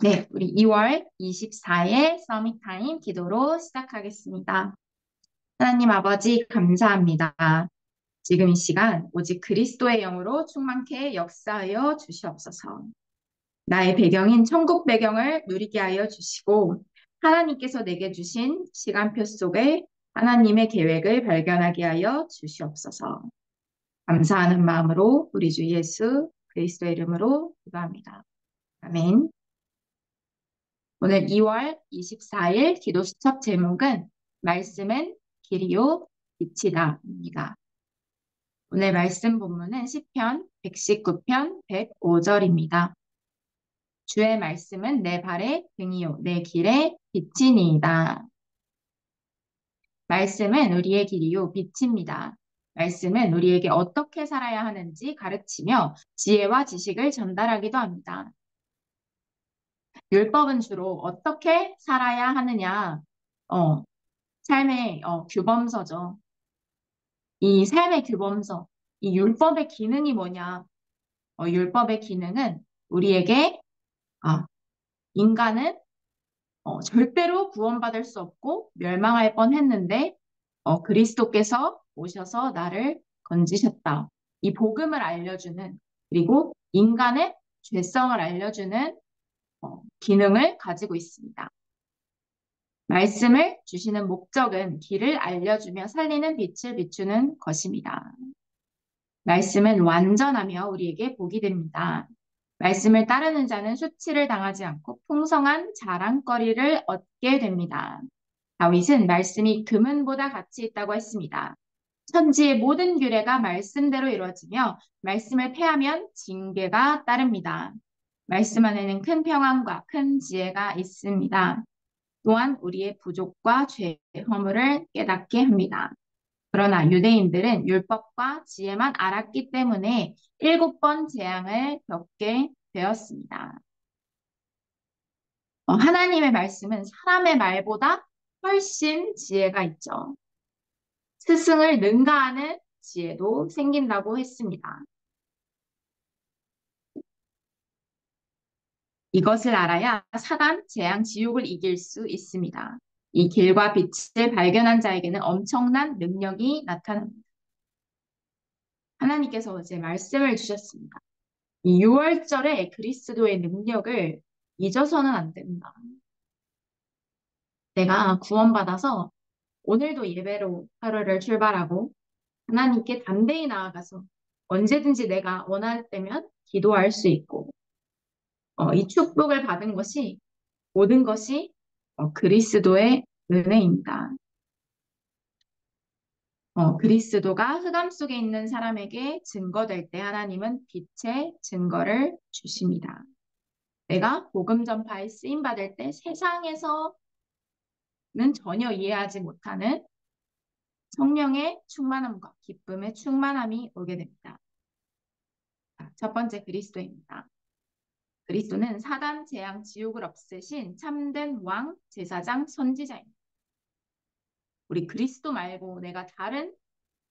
네, 우리 2월 24일 서밋 타임 기도로 시작하겠습니다. 하나님 아버지 감사합니다. 지금 이 시간 오직 그리스도의 영으로 충만케 역사하여 주시옵소서. 나의 배경인 천국 배경을 누리게 하여 주시고 하나님께서 내게 주신 시간표 속에 하나님의 계획을 발견하게 하여 주시옵소서. 감사하는 마음으로 우리 주 예수 그리스도의 이름으로 기도합니다. 아멘. 오늘 2월 24일 기도 수첩 제목은 말씀은 길이요 빛이다입니다. 오늘 말씀 본문은 시편 119편 105절입니다. 주의 말씀은 내 발의 등이요 내 길의 빛이니이다. 말씀은 우리의 길이요 빛입니다. 말씀은 우리에게 어떻게 살아야 하는지 가르치며 지혜와 지식을 전달하기도 합니다. 율법은 주로 어떻게 살아야 하느냐, 삶의 규범서죠. 이 삶의 규범서, 이 율법의 기능이 뭐냐? 율법의 기능은 우리에게 인간은 절대로 구원받을 수 없고 멸망할 뻔했는데 그리스도께서 오셔서 나를 건지셨다. 이 복음을 알려주는 그리고 인간의 죄성을 알려주는 기능을 가지고 있습니다. 말씀을 주시는 목적은 길을 알려주며 살리는 빛을 비추는 것입니다. 말씀은 완전하며 우리에게 복이 됩니다. 말씀을 따르는 자는 수치를 당하지 않고 풍성한 자랑거리를 얻게 됩니다. 다윗은 말씀이 금은보다 가치 있다고 했습니다. 천지의 모든 규례가 말씀대로 이루어지며 말씀을 폐하면 징계가 따릅니다. 말씀 안에는 큰 평안과 큰 지혜가 있습니다. 또한 우리의 부족과 죄, 허물을 깨닫게 합니다. 그러나 유대인들은 율법과 지혜만 알았기 때문에 7번 재앙을 겪게 되었습니다. 하나님의 말씀은 사람의 말보다 훨씬 지혜가 있죠. 스승을 능가하는 지혜도 생긴다고 했습니다. 이것을 알아야 사단, 재앙, 지옥을 이길 수 있습니다. 이 길과 빛을 발견한 자에게는 엄청난 능력이 나타납니다. 하나님께서 어제 말씀을 주셨습니다. 이 6월절에 그리스도의 능력을 잊어서는 안 된다. 내가 구원받아서 오늘도 예배로 하루를 출발하고 하나님께 담대히 나아가서 언제든지 내가 원할 때면 기도할 수 있고 이 축복을 받은 것이 모든 것이 그리스도의 은혜입니다. 그리스도가 흑암 속에 있는 사람에게 증거될 때 하나님은 빛의 증거를 주십니다. 내가 복음 전파에 쓰임 받을 때 세상에서는 전혀 이해하지 못하는 성령의 충만함과 기쁨의 충만함이 오게 됩니다. 첫 번째 그리스도입니다. 그리스도는 사단, 재앙, 지옥을 없애신 참된 왕, 제사장, 선지자입니다. 우리 그리스도 말고 내가 다른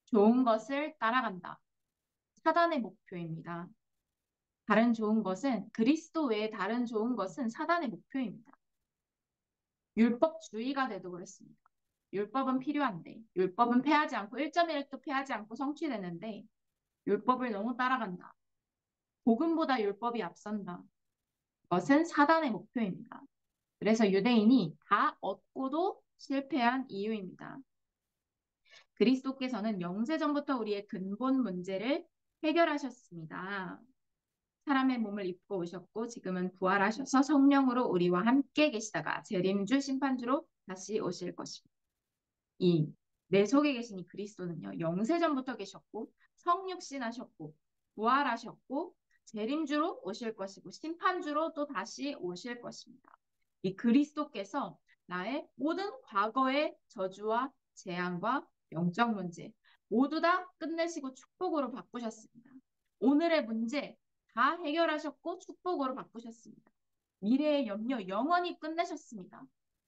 좋은 것을 따라간다. 사단의 목표입니다. 다른 좋은 것은 그리스도 외에 다른 좋은 것은 사단의 목표입니다. 율법주의가 돼도 그렇습니다. 율법은 필요한데 율법은 폐하지 않고 1.1도 폐하지 않고 성취되는데 율법을 너무 따라간다. 복음보다 율법이 앞선다. 그것은 사단의 목표입니다. 그래서 유대인이 다 얻고도 실패한 이유입니다. 그리스도께서는 영세전부터 우리의 근본 문제를 해결하셨습니다. 사람의 몸을 입고 오셨고 지금은 부활하셔서 성령으로 우리와 함께 계시다가 재림주 심판주로 다시 오실 것입니다. 이 내 속에 계신 이 그리스도는요. 영세전부터 계셨고 성육신하셨고 부활하셨고 재림주로 오실 것이고 심판주로 또 다시 오실 것입니다. 이 그리스도께서 나의 모든 과거의 저주와 재앙과 영적 문제 모두 다 끝내시고 축복으로 바꾸셨습니다. 오늘의 문제 다 해결하셨고 축복으로 바꾸셨습니다. 미래의 염려 영원히 끝내셨습니다.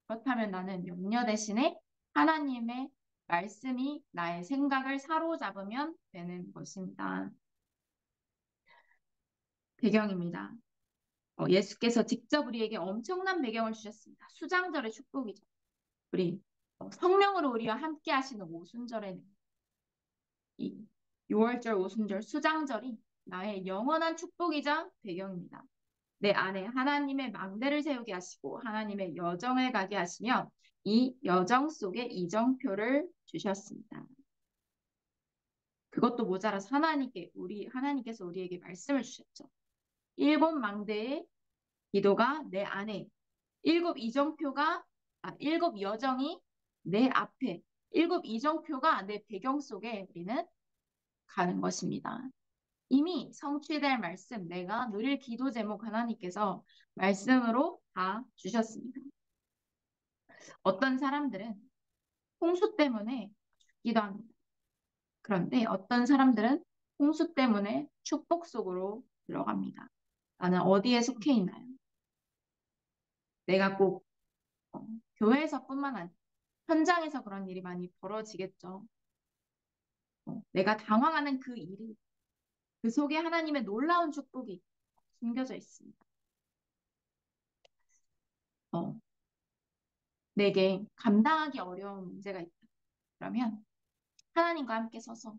그렇다면 나는 염려 대신에 하나님의 말씀이 나의 생각을 사로잡으면 되는 것입니다. 배경입니다. 예수께서 직접 우리에게 엄청난 배경을 주셨습니다. 수장절의 축복이죠. 우리 성령으로 우리와 함께 하시는 오순절에는 이 6월절, 오순절, 수장절이 나의 영원한 축복이자 배경입니다. 내 안에 하나님의 망대를 세우게 하시고 하나님의 여정을 가게 하시며 이 여정 속에 이정표를 주셨습니다. 그것도 모자라서 하나님께서 우리에게 말씀을 주셨죠. 7망대의 기도가 내 안에, 7이정표가, 7여정이 내 앞에, 7이정표가 내 배경 속에 우리는 가는 것입니다. 이미 성취될 말씀, 내가 누릴 기도 제목 하나님께서 말씀으로 다 주셨습니다. 어떤 사람들은 홍수 때문에 죽기도 합니다. 그런데 어떤 사람들은 홍수 때문에 축복 속으로 들어갑니다. 나는 어디에 속해 있나요? 내가 꼭 교회에서뿐만 아니라 현장에서 그런 일이 많이 벌어지겠죠. 내가 당황하는 그 일이 그 속에 하나님의 놀라운 축복이 숨겨져 있습니다. 내게 감당하기 어려운 문제가 있다. 그러면 하나님과 함께 서서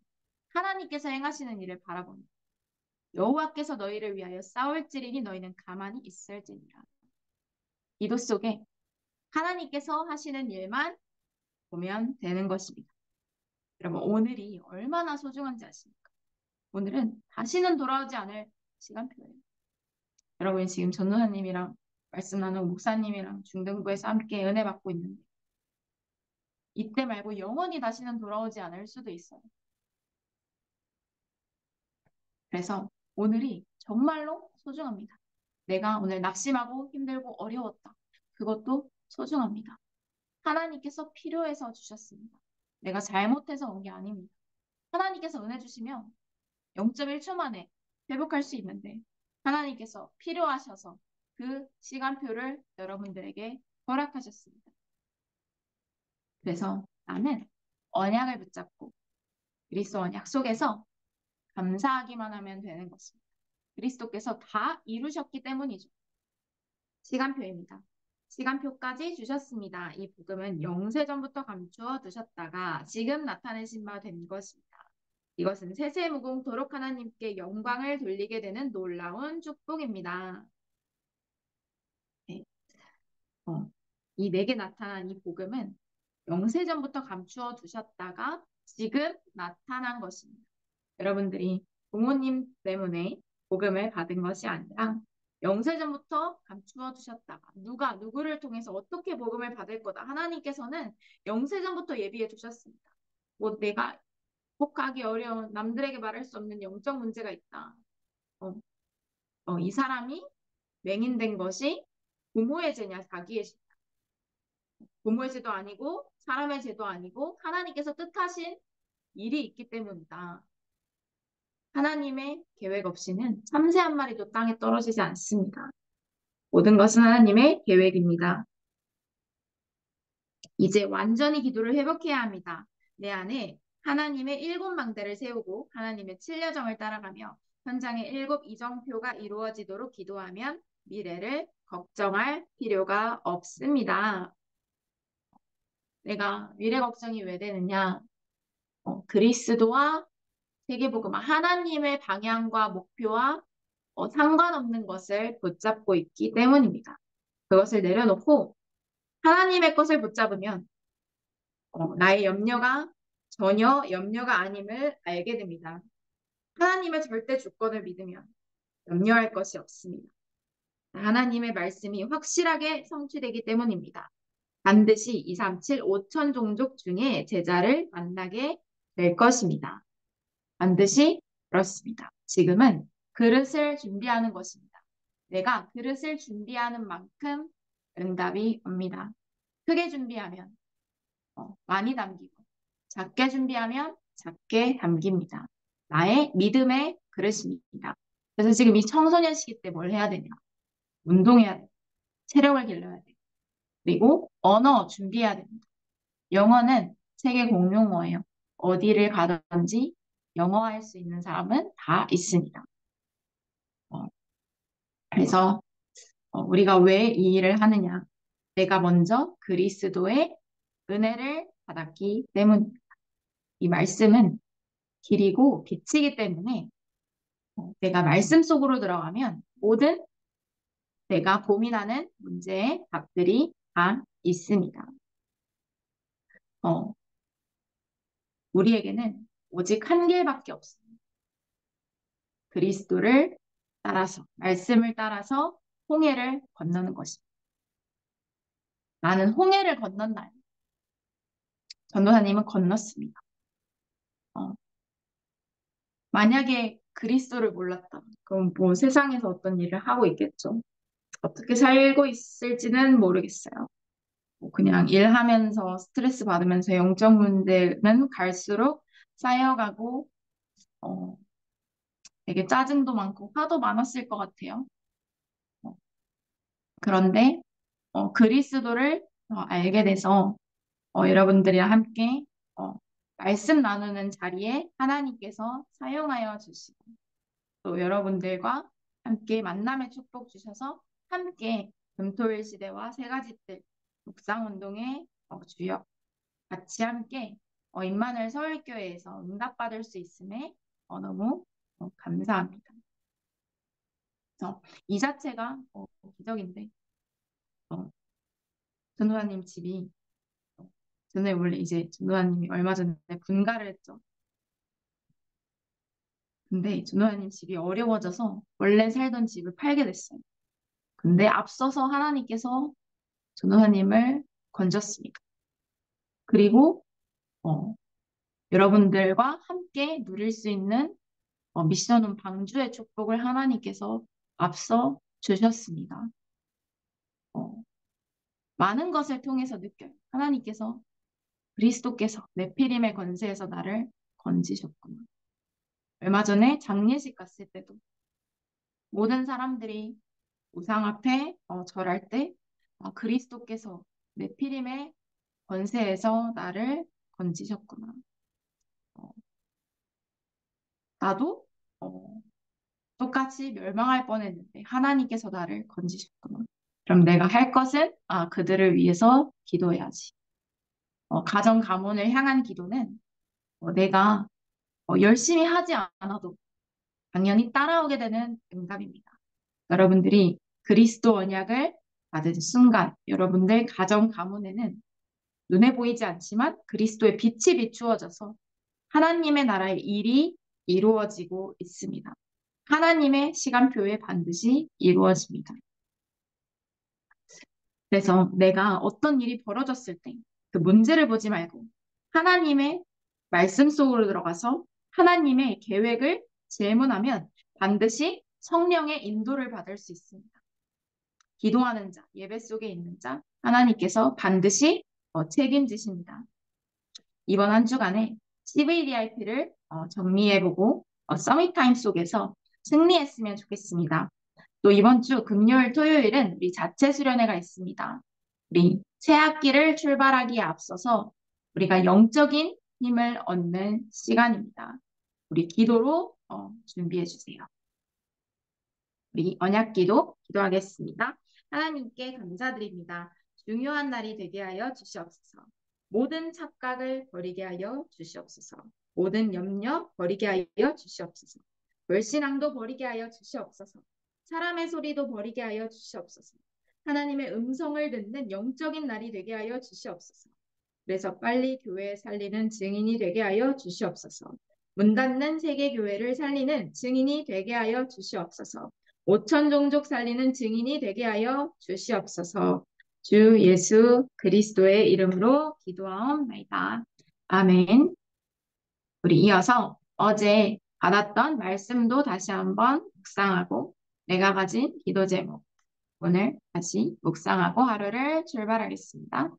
하나님께서 행하시는 일을 바라보는 여호와께서 너희를 위하여 싸울지리니 너희는 가만히 있을지니라. 기도 속에 하나님께서 하시는 일만 보면 되는 것입니다. 여러분 오늘이 얼마나 소중한지 아십니까? 오늘은 다시는 돌아오지 않을 시간표예요. 여러분 지금 전도사님이랑 말씀 나누고 목사님이랑 중등부에서 함께 은혜 받고 있는데 이때 말고 영원히 다시는 돌아오지 않을 수도 있어요. 그래서 오늘이 정말로 소중합니다. 내가 오늘 낙심하고 힘들고 어려웠다. 그것도 소중합니다. 하나님께서 필요해서 주셨습니다. 내가 잘못해서 온 게 아닙니다. 하나님께서 은혜 주시면 0.1초 만에 회복할 수 있는데 하나님께서 필요하셔서 그 시간표를 여러분들에게 허락하셨습니다. 그래서 나는 언약을 붙잡고 그리스도 언약 속에서 감사하기만 하면 되는 것입니다. 그리스도께서 다 이루셨기 때문이죠. 시간표입니다. 시간표까지 주셨습니다. 이 복음은 영세전부터 감추어 두셨다가 지금 나타내신 바 된 것입니다. 이것은 세세무궁토록 하나님께 영광을 돌리게 되는 놀라운 축복입니다. 네. 이 내게 나타난 이 복음은 영세전부터 감추어 두셨다가 지금 나타난 것입니다. 여러분들이 부모님 때문에 복음을 받은 것이 아니라 영세전부터 감추어 두셨다가 누구를 통해서 어떻게 복음을 받을 거다. 하나님께서는 영세전부터 예비해 두셨습니다. 뭐 내가 극복하기 어려운 남들에게 말할 수 없는 영적 문제가 있다. 이 사람이 맹인된 것이 부모의 죄냐 자기의 죄냐. 부모의 죄도 아니고 사람의 죄도 아니고 하나님께서 뜻하신 일이 있기 때문이다. 하나님의 계획 없이는 참새 한 마리도 땅에 떨어지지 않습니다. 모든 것은 하나님의 계획입니다. 이제 완전히 기도를 회복해야 합니다. 내 안에 하나님의 7망대를 세우고 하나님의 7여정을 따라가며 현장의 7이정표가 이루어지도록 기도하면 미래를 걱정할 필요가 없습니다. 내가 미래 걱정이 왜 되느냐? 그리스도와 세계복음, 하나님의 방향과 목표와 상관없는 것을 붙잡고 있기 때문입니다. 그것을 내려놓고 하나님의 것을 붙잡으면 나의 염려가 전혀 염려가 아님을 알게 됩니다. 하나님의 절대 주권을 믿으면 염려할 것이 없습니다. 하나님의 말씀이 확실하게 성취되기 때문입니다. 반드시 237, 5천 종족 중에 제자를 만나게 될 것입니다. 반드시 그렇습니다. 지금은 그릇을 준비하는 것입니다. 내가 그릇을 준비하는 만큼 응답이 옵니다. 크게 준비하면 많이 담기고 작게 준비하면 작게 담깁니다. 나의 믿음의 그릇입니다. 그래서 지금 이 청소년 시기 때 뭘 해야 되냐? 운동해야 돼. 체력을 길러야 돼. 그리고 언어 준비해야 됩니다. 영어는 세계 공용어예요. 어디를 가든지 영어 할 수 있는 사람은 다 있습니다. 그래서 우리가 왜 이 일을 하느냐? 내가 먼저 그리스도의 은혜를 받았기 때문입니다. 이 말씀은 길이고 빛이기 때문에 내가 말씀 속으로 들어가면 모든 내가 고민하는 문제의 답들이 다 있습니다. 어, 우리에게는 오직 한 길밖에 없습니다. 그리스도를 따라서, 말씀을 따라서 홍해를 건너는 것입니다. 나는 홍해를 건넌다. 전도사님은 건넜습니다. 어, 만약에 그리스도를 몰랐다. 그럼 뭐 세상에서 어떤 일을 하고 있겠죠. 어떻게 살고 있을지는 모르겠어요. 뭐 그냥 일하면서 스트레스 받으면서 영적 문제는 갈수록 쌓여가고, 어, 되게 짜증도 많고 화도 많았을 것 같아요. 어, 그런데 그리스도를 알게 돼서 여러분들이랑 함께 어, 말씀 나누는 자리에 하나님께서 사용하여 주시고 또 여러분들과 함께 만남의 축복 주셔서 함께 금토일 시대와 세 가지 뜰 묵상 운동의 주역 같이 함께 임마누엘 서울교회에서 응답받을 수 있음에 너무 감사합니다. 그래서 이 자체가 기적인데 어, 전도사님 집이 전에 원래 이제 전도사님이 얼마 전에 분가를 했죠. 근데 전도사님 집이 어려워져서 원래 살던 집을 팔게 됐어요. 근데 앞서서 하나님께서 전도사님을 건졌습니다. 그리고 어, 여러분들과 함께 누릴 수 있는 미션은 방주의 축복을 하나님께서 앞서 주셨습니다. 어, 많은 것을 통해서 느껴요. 하나님께서 그리스도께서 네피림의 권세에서 나를 건지셨구나. 얼마 전에 장례식 갔을 때도 모든 사람들이 우상 앞에 절할 때 그리스도께서 네피림의 권세에서 나를 건지셨구나. 어, 나도 어, 똑같이 멸망할 뻔했는데 하나님께서 나를 건지셨구나. 그럼 내가 할 것은 그들을 위해서 기도해야지. 가정 가문을 향한 기도는 내가 열심히 하지 않아도 당연히 따라오게 되는 응답입니다. 여러분들이 그리스도 언약을 받은 순간 여러분들 가정 가문에는 눈에 보이지 않지만 그리스도의 빛이 비추어져서 하나님의 나라의 일이 이루어지고 있습니다. 하나님의 시간표에 반드시 이루어집니다. 그래서 내가 어떤 일이 벌어졌을 때 그 문제를 보지 말고 하나님의 말씀 속으로 들어가서 하나님의 계획을 질문하면 반드시 성령의 인도를 받을 수 있습니다. 기도하는 자, 예배 속에 있는 자, 하나님께서 반드시 책임지십니다. 이번 한 주간에 CVDIP를 정리해보고 서밋타임 속에서 승리했으면 좋겠습니다. 또 이번 주 금요일, 토요일은 우리 자체 수련회가 있습니다. 우리 새 학기를 출발하기에 앞서서 우리가 영적인 힘을 얻는 시간입니다. 우리 기도로 준비해 주세요. 우리 언약기도 기도하겠습니다. 하나님께 감사드립니다. 중요한 날이 되게 하여 주시옵소서. 모든 착각을 버리게 하여 주시옵소서. 모든 염려 버리게 하여 주시옵소서. 불신앙도 버리게 하여 주시옵소서. 사람의 소리도 버리게 하여 주시옵소서. 하나님의 음성을 듣는 영적인 날이 되게 하여 주시옵소서. 그래서 빨리 교회 살리는 증인이 되게 하여 주시옵소서. 문 닫는 세계교회를 살리는 증인이 되게 하여 주시옵소서. 5천 종족 살리는 증인이 되게 하여 주시옵소서. 주 예수 그리스도의 이름으로 기도하옵나이다. 아멘. 우리 이어서 어제 받았던 말씀도 다시 한번 묵상하고 내가 가진 기도 제목 오늘 다시 묵상하고 하루를 출발하겠습니다.